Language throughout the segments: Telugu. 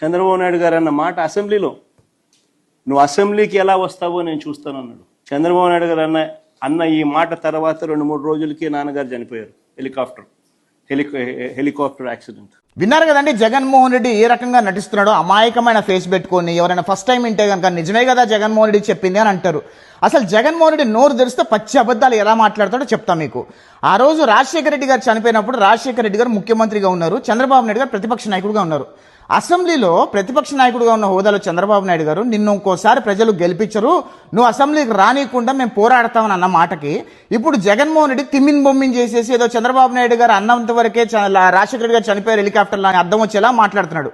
చంద్రబాబు నాయుడు గారు అన్న మాట అసెంబ్లీలో, నువ్వు అసెంబ్లీకి ఎలా వస్తావో నేను చూస్తానన్నాడు. చంద్రబాబు నాయుడు గారు అన్న ఈ మాట తర్వాత 2-3 రోజులకి నాన్నగారు చనిపోయారు. Helicopter accident. విన్నారు కదండి జగన్మోహన్ రెడ్డి ఏ రకంగా నటిస్తున్నాడో. అమాయకమైన ఫేస్ పెట్టుకొని ఎవరైనా ఫస్ట్ టైం వింటే కనుక నిజమే కదా జగన్మోహన్ రెడ్డి చెప్పింది అని అంటారు. అసలు జగన్మోహన్ రెడ్డి నోరు తెరిస్తే పచ్చి అబద్ధాలు ఎలా మాట్లాడతాడో చెప్తా మీకు. ఆ రోజు రాజశేఖర రెడ్డి గారు చనిపోయినప్పుడు రాజశేఖర రెడ్డి గారు ముఖ్యమంత్రిగా ఉన్నారు, చంద్రబాబు నాయుడు గారు ప్రతిపక్ష నాయకుడుగా ఉన్నారు. అసెంబ్లీలో ప్రతిపక్ష నాయకుడుగా ఉన్న హోదాలో చంద్రబాబు నాయుడు గారు నిన్ను ఇంకోసారి ప్రజలు గెలిపించరు, నువ్వు అసెంబ్లీకి రానియకుండా మేము పోరాడతామని అన్న మాటకి ఇప్పుడు జగన్మోహన్ రెడ్డి తిమ్మిన్ బొమ్మిన్ చేసేసి ఏదో చంద్రబాబు నాయుడు గారు అన్నంత వరకే రాజశేఖర రెడ్డి గారు చనిపోయారు హెలికాప్టర్లో అని అర్థం వచ్చేలా మాట్లాడుతున్నాడు.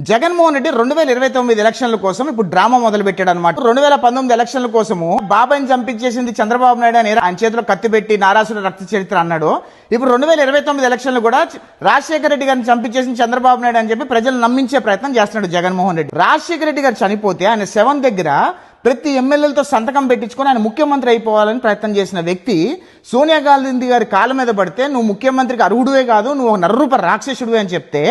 జగన్మోహన్ రెడ్డి 2029 ఎలక్షన్ల కోసం ఇప్పుడు డ్రామా మొదలు పెట్టాడు అనమాట. 2019 ఎలక్షన్ల కోసము బాబాయిని చంపించేసింది చంద్రబాబు నాయుడు అని ఆయన చేతిలో కత్తి పెట్టి నారాసుర రక్త చరిత్ర అన్నాడు. ఇప్పుడు 2029 ఎలక్షన్లు కూడా రాజశేఖర రెడ్డి గారిని చంపించేసింది చంద్రబాబు నాయుడు అని చెప్పి ప్రజలు నమ్మించే ప్రయత్నం చేస్తున్నాడు జగన్మోహన్ రెడ్డి. రాజశేఖర రెడ్డి గారు చనిపోతే ఆయన శవం దగ్గర ప్రతి ఎమ్మెల్యేలతో సంతకం పెట్టించుకొని ఆయన ముఖ్యమంత్రి అయిపోవాలని ప్రయత్నం చేసిన వ్యక్తి సోనియా గాంధీ గారి కాళ్ళ మీద పడితే నువ్వు ముఖ్యమంత్రికి అర్హుడువే కాదు, నువ్వు నర్రూప రాక్షసుడివే అని చెప్తే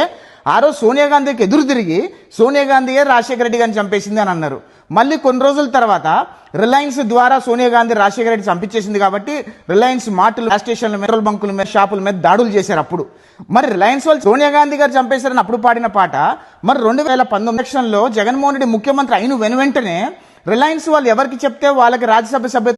ఆ రోజు సోనియా గాంధీకి ఎదురు తిరిగి సోనియా గాంధీయే రాజశేఖర రెడ్డి గారిని చంపేసింది అని అన్నారు. మళ్ళీ కొన్ని రోజుల తర్వాత రిలయన్స్ ద్వారా సోనియా గాంధీ రాజశేఖర రెడ్డి చంపించేసింది కాబట్టి రిలయన్స్ మార్టులు, గ్యాస్ స్టేషన్ల, పెట్రోల్ బంకుల మీద, షాపుల మీద దాడులు చేశారు. అప్పుడు మరి రిలయన్స్ వాళ్ళు సోనియా గాంధీ గారు చంపేశారని అప్పుడు పాడిన పాట మరి 2019 ఎలక్షన్లో జగన్మోహన్ రెడ్డి ముఖ్యమంత్రి అయిన వెంటనే రిలయన్స్ వాళ్ళు ఎవరికి చెప్తే వాళ్ళకి రాజ్యసభ సభ్యత్వం